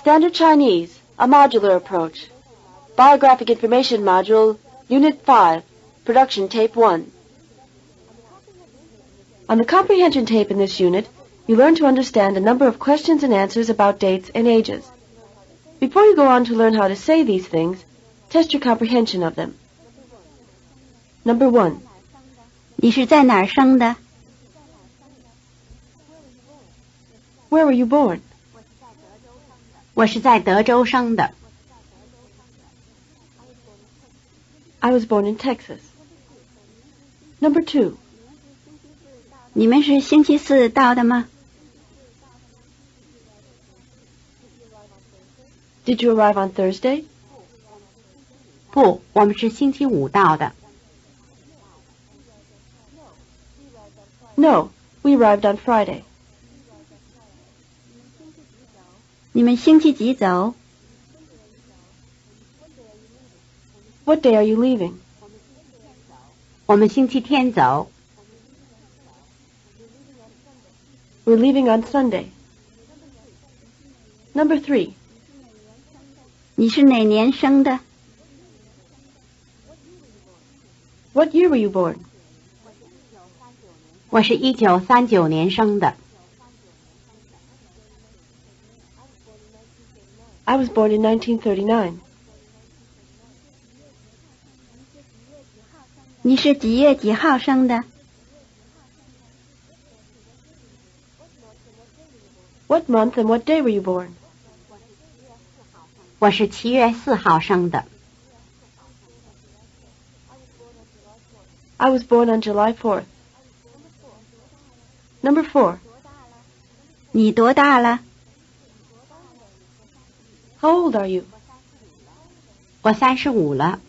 Standard Chinese, a modular approach. Biographic Information Module, Unit 5, Production Tape 1. On the comprehension tape in this unit, you learn to understand a number of questions and answers about dates and ages. Before you go on to learn how to say these things, test your comprehension of them. Number 1. 你是在哪儿生的？ Where were you born? 我是在德州生的。 I was born in Texas. Number 2. 你们是星期四到的吗？ Did you arrive on Thursday? 不，我们是星期五到的。 No, we arrived on Friday. 你们星期几走？ What day are you leaving? 我们星期天走。 We're leaving on Sunday. Number 3. 你是哪年生的？ What year were you born? 我是1939年生的。 I was born in 1939. 你是几月几号生的？ What month and what day were you born? 我是7月4号生的。 I was born on July 4th. Number 4. 你多大了？ How old are you? 我35了。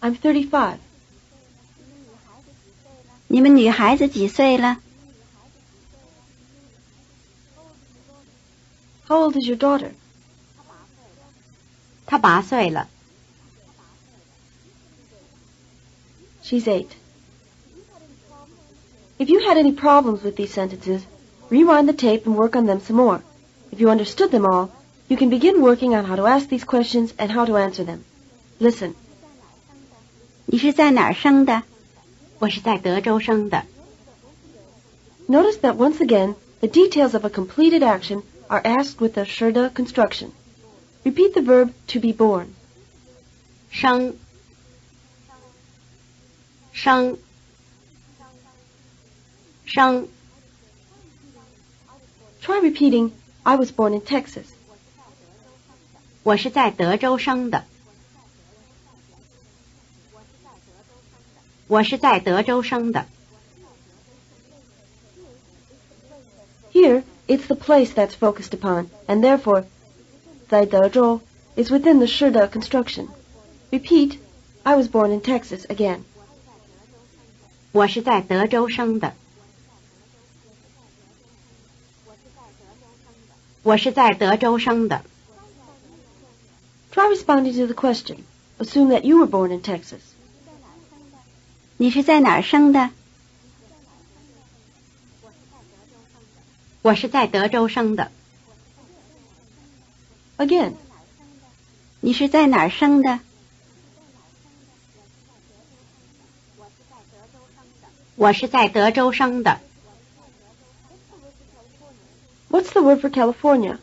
I'm 35. 你们女孩子几岁了？ How old is your daughter? 她8岁了。 She's 8. If you had any problems with these sentences, rewind the tape and work on them some more. If you understood them all, you can begin working on how to ask these questions and how to answer them. Listen. 你是在哪儿生的？我是在德州生的。 Notice that once again, the details of a completed action are asked with the shirda construction. Repeat the verb to be born. 生，生，生。 Try repeating, I was born in Texas. 我是在德州生的。我是在德州生的。 Here, it's the place that's focused upon, and therefore, 在德州 is within the shirda construction. Repeat, I was born in Texas again. 我是在德州生的。我是在德州生的。 Try responding to the question. Assume that you were born in Texas. 你是在哪儿生的？我是在德州生的。 Again. 你是在哪儿生的？我是在德州生的。 What's the word for California?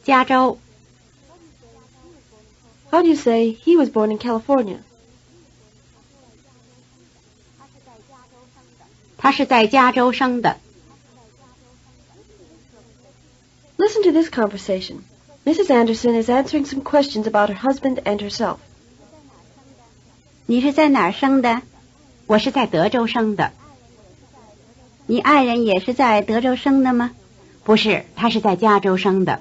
加州。 How do you say he was born in California? 他是在加州生的。 Listen to this conversation. Mrs. Anderson is answering some questions about her husband and herself. 你是在哪儿生的？我是在德州生的。你爱人也是在德州生的吗？不是，他是在加州生的。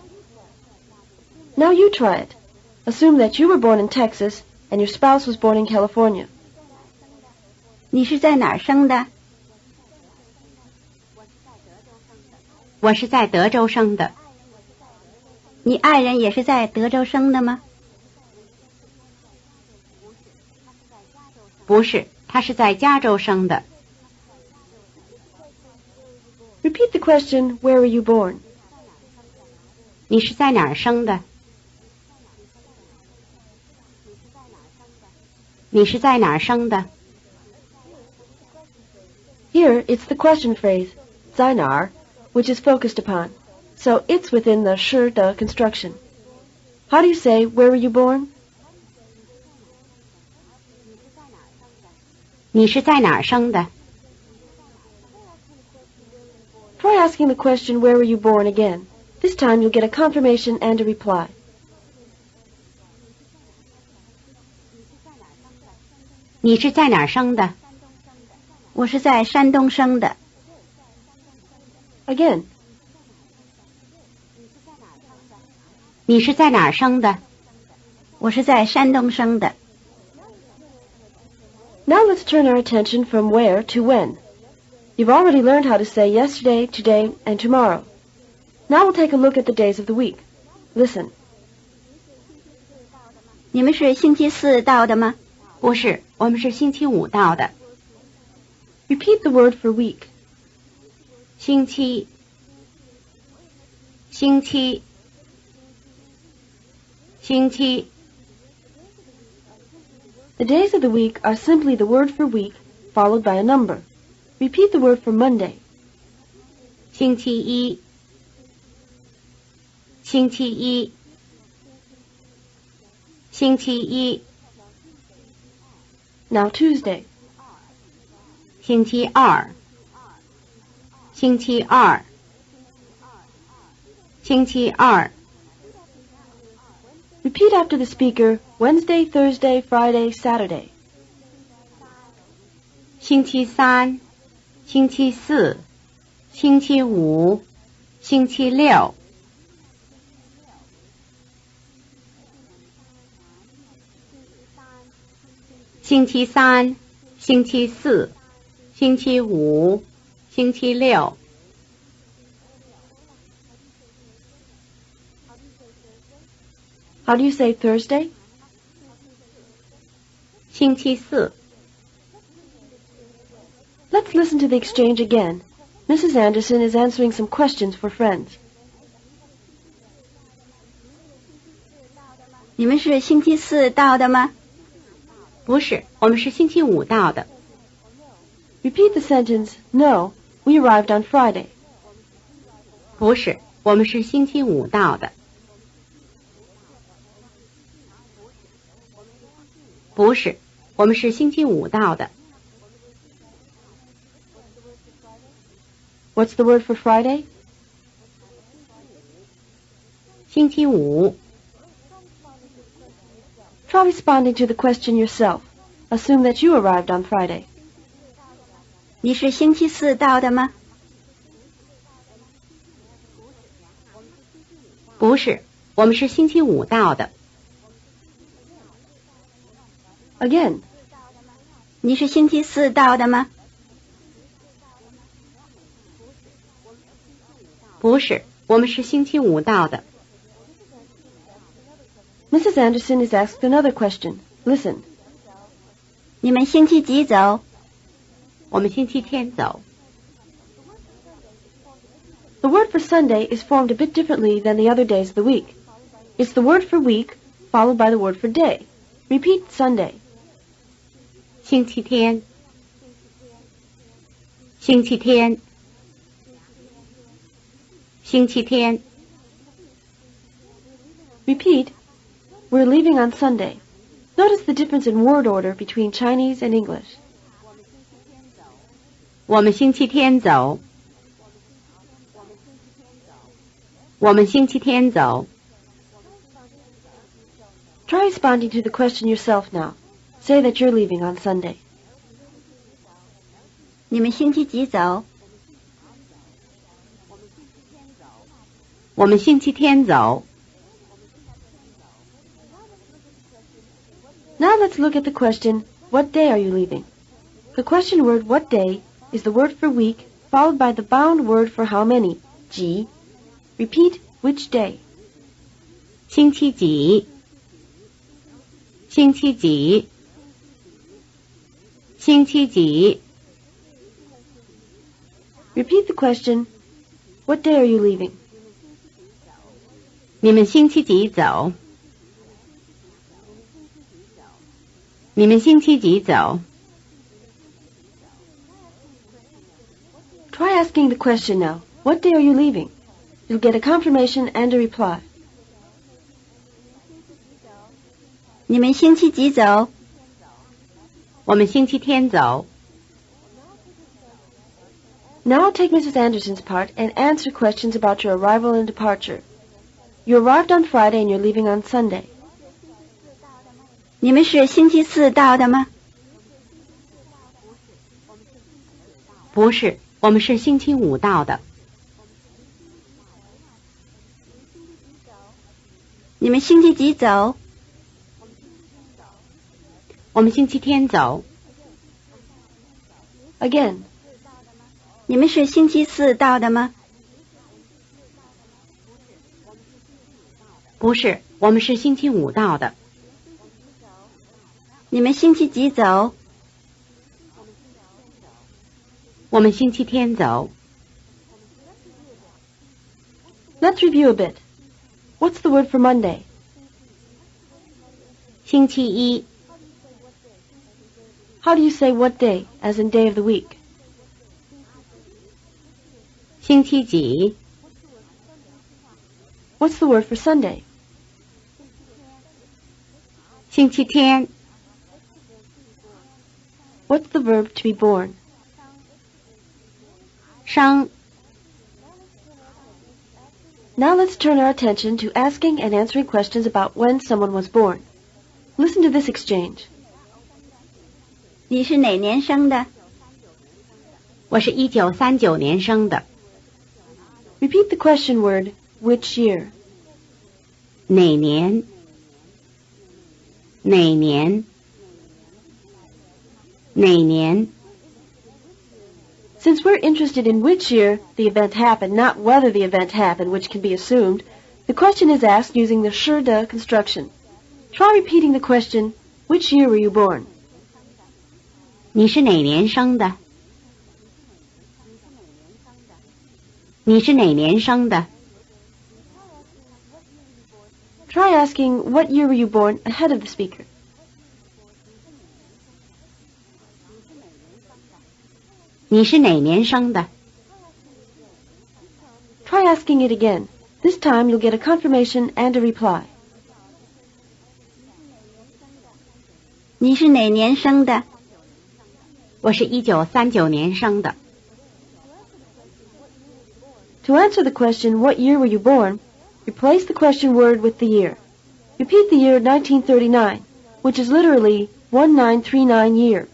Now you try it. Assume that you were born in Texas and your spouse was born in California. 你是在哪儿生的？我是在德州生的。你爱人也是在德州生的吗？不是，他是在加州生的。Repeat the question, where were you born? 你是在哪儿生的？你是在哪儿生的？ Here, it's the question phrase, 在哪儿, which is focused upon, so it's within the 是的 construction. How do you say, where were you born? 你是在哪儿生的？ Try asking the question, where were you born again. This time you'll get a confirmation and a reply. 你是在哪儿生的？我是在山东生的。 Again, 你是在哪儿生的？我是在山东生的。 now let's turn our attention from where to when. You've already learned how to say yesterday, today, and tomorrow. Now we'll take a look at the days of the week. Listen. 你们是星期四到的吗？不是，我们是星期五到的。 Repeat the word for week. 星期，星期，星期。 The days of the week are simply the word for week followed by a number. Repeat the word for Monday. 星期一，星期一，星期一。 Now Tuesday. 星期二，星期二，星期二。 Repeat after the speaker, Wednesday, Thursday, Friday, Saturday. 星期三，星期四，星期五，星期六。星期三，星期四，星期五，星期六。 How do you say Thursday? 星期四。 Let's listen to the exchange again. Mrs. Anderson is answering some questions for friends. 你们是星期四到的吗？不是，我们是星期五到的。 Repeat the sentence, no, we arrived on Friday. 不是，我们是星期五到的。不是，我们是星期五到的。 What's the word for Friday? 星期五。 Try responding to the question yourself. Assume that you arrived on Friday. 你是星期四到的吗？不是，我们是星期五到的。 Again, 你是星期四到的吗？不是，我们是星期五到的。 Mrs. Anderson is asked another question. Listen. 你们星期几走？我们星期天走。 The word for Sunday is formed a bit differently than the other days of the week. It's the word for week followed by the word for day. Repeat Sunday. 星期天，星期天，星期天。 Repeat, we're leaving on Sunday. Notice the difference in word order between Chinese and English. 我们星期天走。我们星期天走。 Try responding to the question yourself now. Say that you're leaving on Sunday. 你们星期几走？我们星期天走。 Now let's look at the question, what day are you leaving? The question word what day is the word for week followed by the bound word for how many, 几. Repeat which day. 星期几？星期几？星期几？ Repeat the question, What day are you leaving? 你们星期几走？你们星期几走？ Try asking the question now. What day are you leaving? You'll get a confirmation and a reply. 你们星期几走？我们星期天走。 Now I'll take Mrs. Anderson's part and answer questions about your arrival and departure. You arrived on Friday and you're leaving on Sunday. 你们是星期四到的吗？不是，我们是星期五到的。你们星期几走？我们星期天走。Again. 你们是星期四到的吗？不是，我们是星期五到的。你们星期几走？我们星期天走。Let's review a bit. What's the word for Monday? 星期一。How do you say what day, as in day of the week? 星期几？ What's the word for Sunday? 星期天。What's the verb to be born? 生。 Now let's turn our attention to asking and answering questions about when someone was born. Listen to this exchange. 你是哪年生的？我是1939年生的。Repeat the question word, which year? 哪年？哪年？哪年？ Since we're interested in which year the event happened, not whether the event happened, which can be assumed, the question is asked using the sure de construction. Try repeating the question, which year were you born? 你是哪年生的？你是哪年生的？ Try asking, what year were you born, ahead of the speaker. 你是哪年生的？ Try asking it again. This time you'll get a confirmation and a reply. 你是哪年生的？我是1939年生的。To answer the question, what year were you born, replace the question word with the year. Repeat the year 1939, which is literally 1939 year.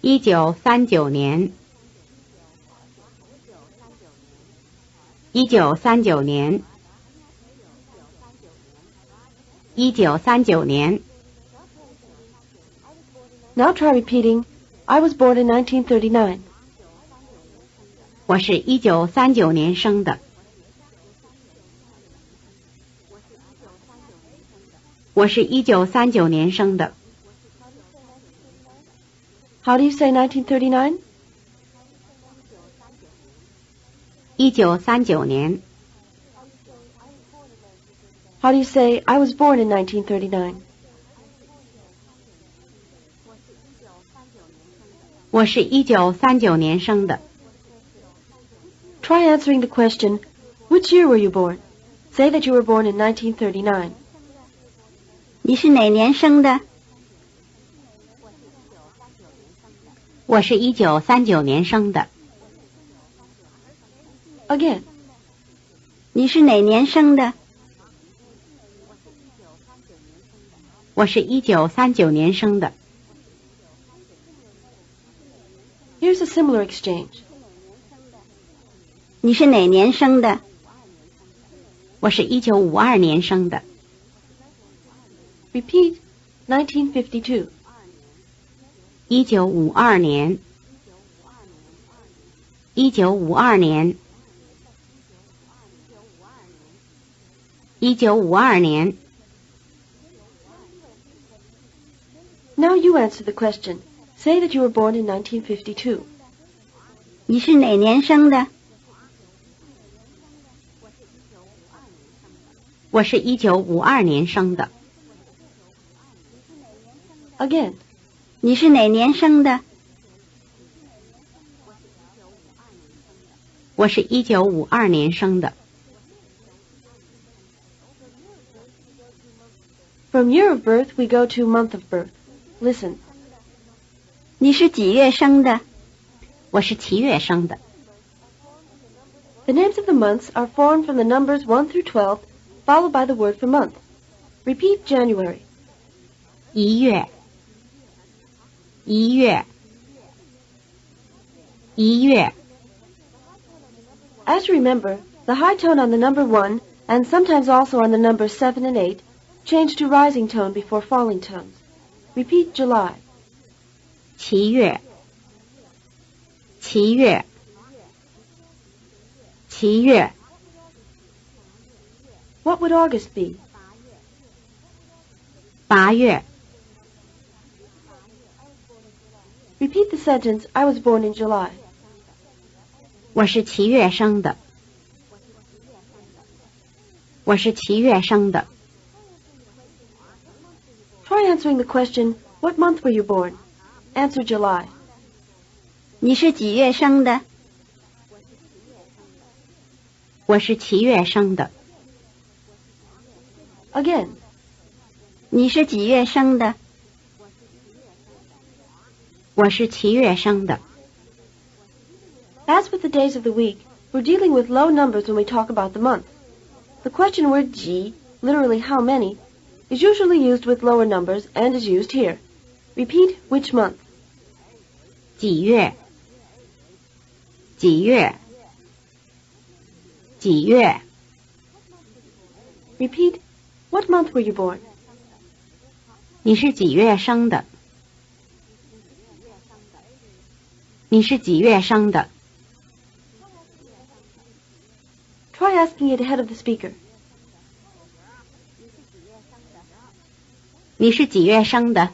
1939年。1939年。1939年。 Now try repeating, I was born in 1939. 我是1939年生的。我是1939年生的。How do you say 1939? 1939年。How do you say, I was born in 1939? 我是1939年生的。Try answering the question, which year were you born? Say that you were born in 1939. 你是哪年生的？我是1939年生的。Again. 你是哪年生的？我是1939年生的。Here's a similar exchange. 你是哪年生的？我是1952年生的。Repeat, 1952. 1952年。1952年。1952年。 Now you answer the question. Say that you were born in 1952. 你是哪年生的？我是1952年生的。Again. 你是哪年生的？我是1952年生的。From year of birth, we go to month of birth. Listen. 你是几月生的？我是7月生的。The names of the months are formed from the numbers 1 through 12, followed by the word for month. Repeat January. 1月1月1月 As you remember, the high tone on the number 1, and sometimes also on the numbers 7 and 8, change to rising tone before falling tones. Repeat July. 7月7月7月 What would August be? 8月 Repeat the sentence, I was born in July. 我是7月生的。我是7月生的。Try answering the question, what month were you born? Answer July. 你是几月生的？我是7月生的。Again. 你是几月生的？我是7月生的。As with the days of the week, we're dealing with low numbers when we talk about the month. The question word 几, literally how many, is usually used with lower numbers and is used here. Repeat which month. 几月几月几月 Repeat, what month were you born? 你是几月生的？你是几月生的？ Try asking it ahead of the speaker. 你是几月生的？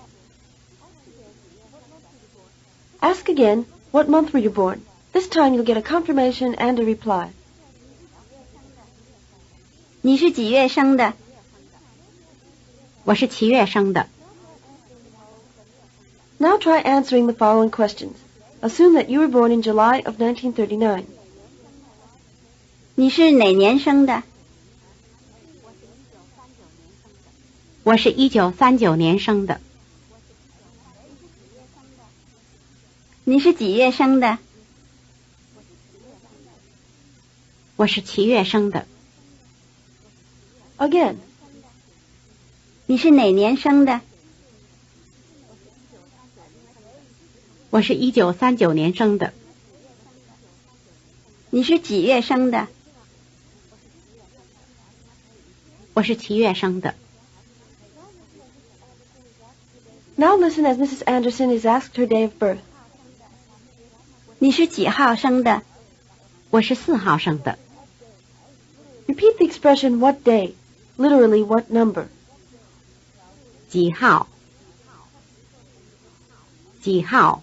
Ask again, what month were you born? This time you'll get a confirmation and a reply. 你是几月生的？我是7月生的。Now try answering the following questions. Assume that you were born in July of 1939. 你是哪年生的？我是1939年生的。你是几月生的？我是7月生的。Again. 你是哪年生的？我是1939年生的。你是几月生的？我是7月生的。Now listen as Mrs. Anderson is asked her day of birth. 你是几号生的？我是4号生的。Repeat the expression what day, literally what number. 几号？几号？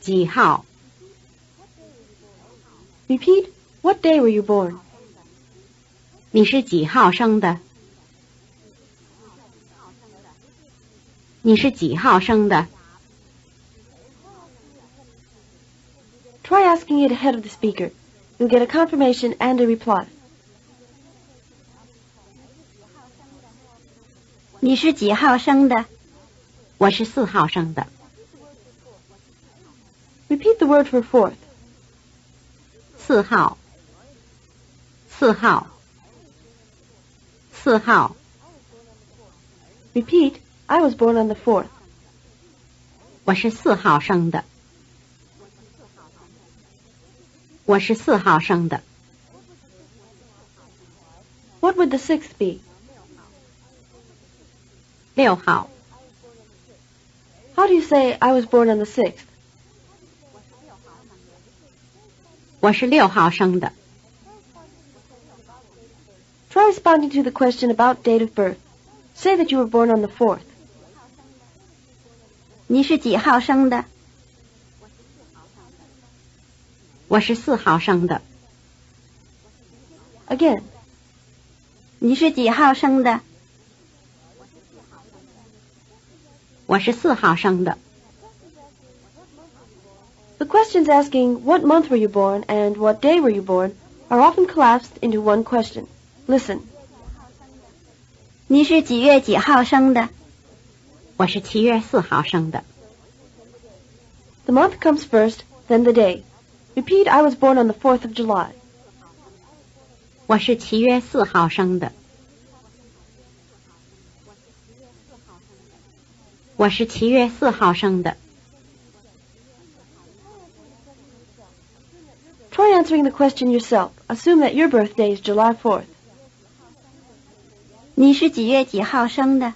几号？ Repeat, what day were you born? 你是几号生的？你是几号生的？ Try asking it ahead of the speaker. You'll get a confirmation and a reply. 你是几号生的？我是4号生的。Repeat the word for fourth. 4号。4号。4号。 Repeat, I was born on the 4th. 我是4号生的。我是4号生的。What would the 6th be? 6号。How do you say, I was born on the 6th? 我是6号生的。Try responding to the question about date of birth. Say that you were born on the 4th. 你是几号生的？我是4号生的。 Again. 你是几号生的？我是4号生的。 The questions asking what month were you born and what day were you born are often collapsed into one question. Listen. 你是几月几号生的？我是7月4号生的。 The month comes first, then the day. Repeat, I was born on the 4th of July. 我是7月4号生的。我是7月4号生的。 Try answering the question yourself. Assume that your birthday is July 4th. 你是几月几号生的？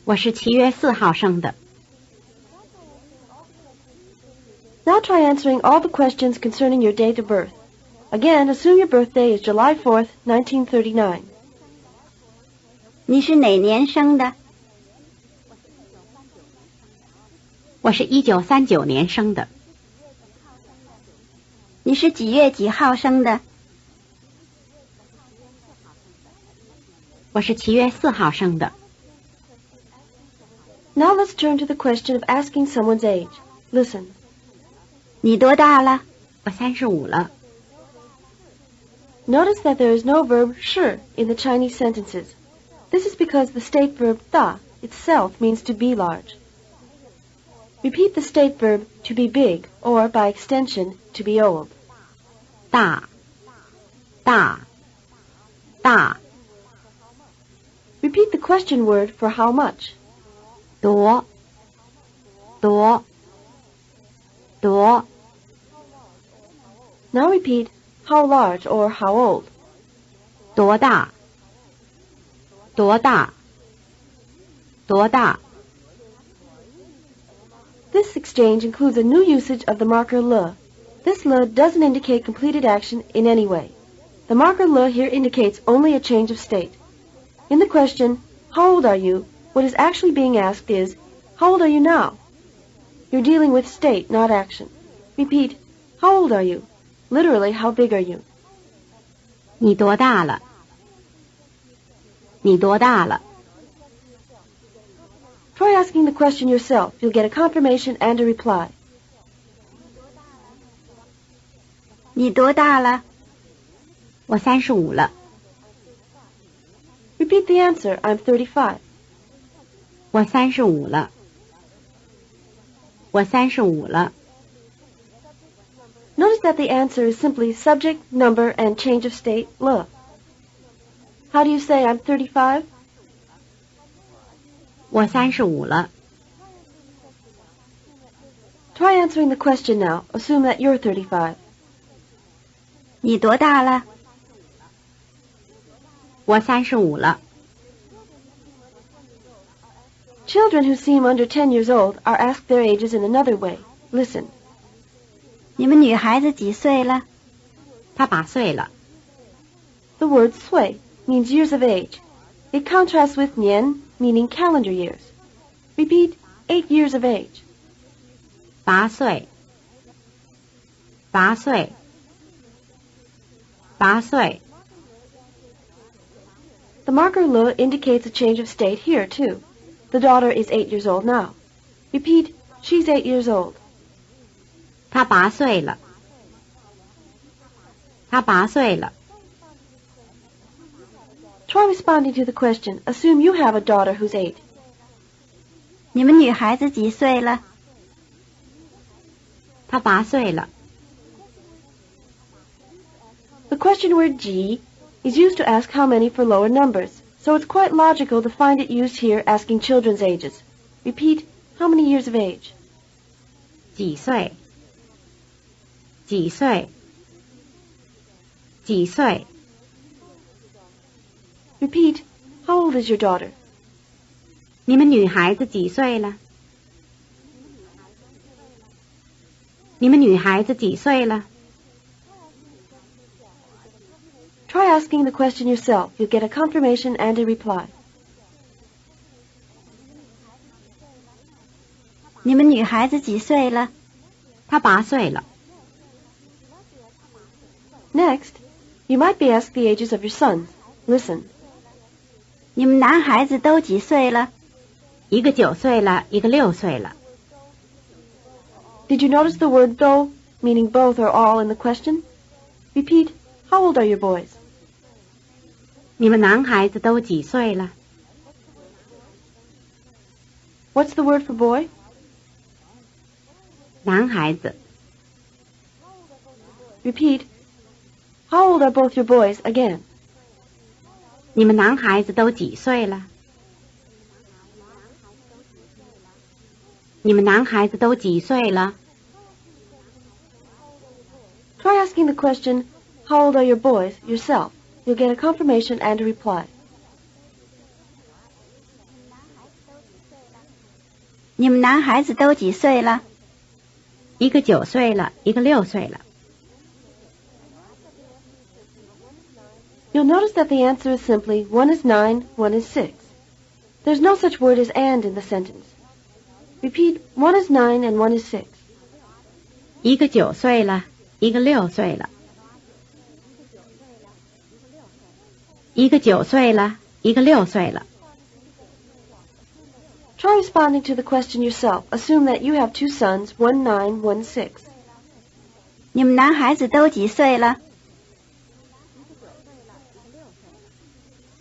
我是7月4号生的。 Now try answering all the questions concerning your date of birth. Again, assume your birthday is July 4th, 1939. 你是哪年生的？我是1939年生的。你是几月几号生的？我是7月4号生的。 Now let's turn to the question of asking someone's age. Listen. 你多大了？我35了。 Notice that there is no verb 是 in the Chinese sentences. This is because the state verb 大 itself means to be large. Repeat the state verb to be big, or by extension, to be old. 大，大，大。 Repeat the question word for how much. 多，多，多。 Now repeat how large or how old. 多大，多大，多大。 This exchange includes a new usage of the marker le. This le doesn't indicate completed action in any way. The marker le here indicates only a change of state. In the question, how old are you, what is actually being asked is, how old are you now? You're dealing with state, not action. Repeat, how old are you? Literally, how big are you? 你多大了？你多大了？ Try asking the question yourself. You'll get a confirmation and a reply. 你多大了？我35了。 Repeat the answer, I'm 35. 我35了。我35了。 Notice that the answer is simply subject, number, and change of state, le. How do you say I'm 35? 我35了。 Try answering the question now. Assume that you're 35. 你多大了？我35了。 Children who seem under 10 years old are asked their ages in another way. Listen. 你们女孩子几岁了？她8岁了。 The word 岁 means years of age. It contrasts with 年, meaning calendar years. Repeat, 8 years of age. 8岁。8岁。8岁。 The marker le indicates a change of state here, too. The daughter is 8 years old now. Repeat, she's 8 years old. 她8岁了。她8岁了。 Try responding to the question. Assume you have a daughter who's 8. 你们女孩子几岁了？她8岁了。 The question word ji is used to ask how many for lower numbers, so it's quite logical to find it used here asking children's ages. Repeat, how many years of age? 几岁？几岁？几岁？ Repeat, how old is your daughter? 你们女孩子几岁了？你们女孩子几岁了？ Try asking the question yourself. You'll get a confirmation and a reply. 你们女孩子几岁了？她8岁了。Next, you might be asked the ages of your sons. Listen. 你们男孩子都几岁了？一个9岁了，一个6岁了。Did you notice the word though, meaning both or all in the question? Repeat, how old are your boys? 你们男孩子都几岁了？ What's the word for boy? 男孩子。 Repeat, how old are both your boys again? 你们男孩子都几岁了？你们男孩子都几岁了？ Try asking the question, how old are your boys, yourself. You'll get a confirmation and a reply. 你们男孩子都几岁了？一个9岁了，一个6岁了。You'll notice that the answer is simply one is 9, one is 6. There's no such word as and in the sentence. Repeat, one is 9 and one is 6. 一个9岁了，一个6岁了。一个9岁了，一个6岁了。Try responding to the question yourself. Assume that you have two sons, one 9, one 6. 你们男孩子都几岁了？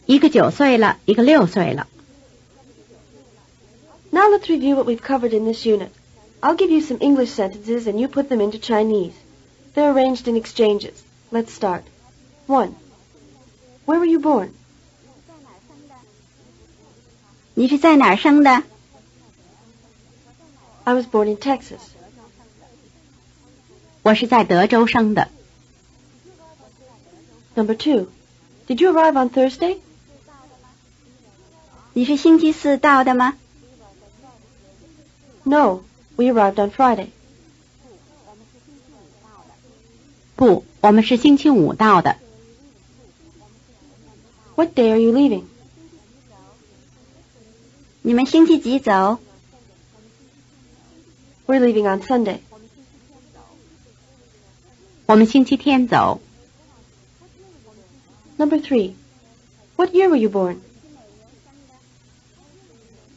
一个9岁了，一个6岁了。Now let's review what we've covered in this unit. I'll give you some English sentences and you put them into Chinese. They're arranged in exchanges. Let's start. 1. Where were you born? 你是在哪儿生的？ I was born in Texas. 我是在德州生的。Number 2. Did you arrive on Thursday? 你是星期四到的吗？ No, we arrived on Friday. 不，我们是星期5到的。What day are you leaving? 你们星期几走？ We're leaving on Sunday. 我们星期天走。Number 3. What year were you born?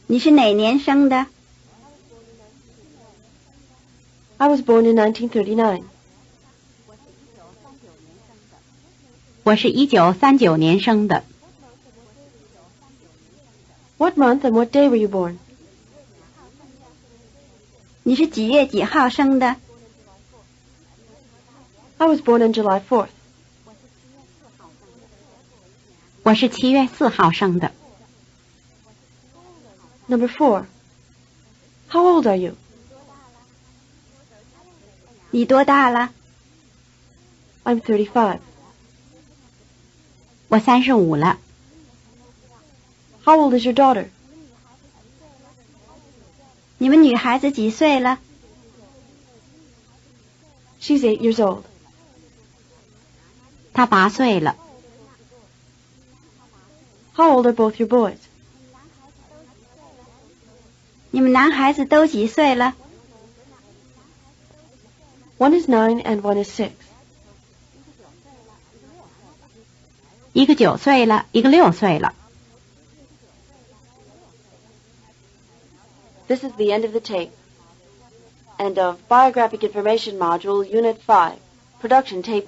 你是哪年生的？ I was born in 1939. 我是1939年生的。What month and what day were you born? 你是几月几号生的？ I was born on July 4th. 我是7月4号生的。Number 4. How old are you? 你多大了？ I'm 35. 我35了。How old is your daughter? 你们女孩子几岁了？ She's 8 years old. 她8岁了。How old are both your boys? 你们男孩子都几岁了？ One is 9 and one is 6. 一个9岁了，一个6岁了。This is the end of the tape. End of Biographic Information Module, Unit 5. Production tape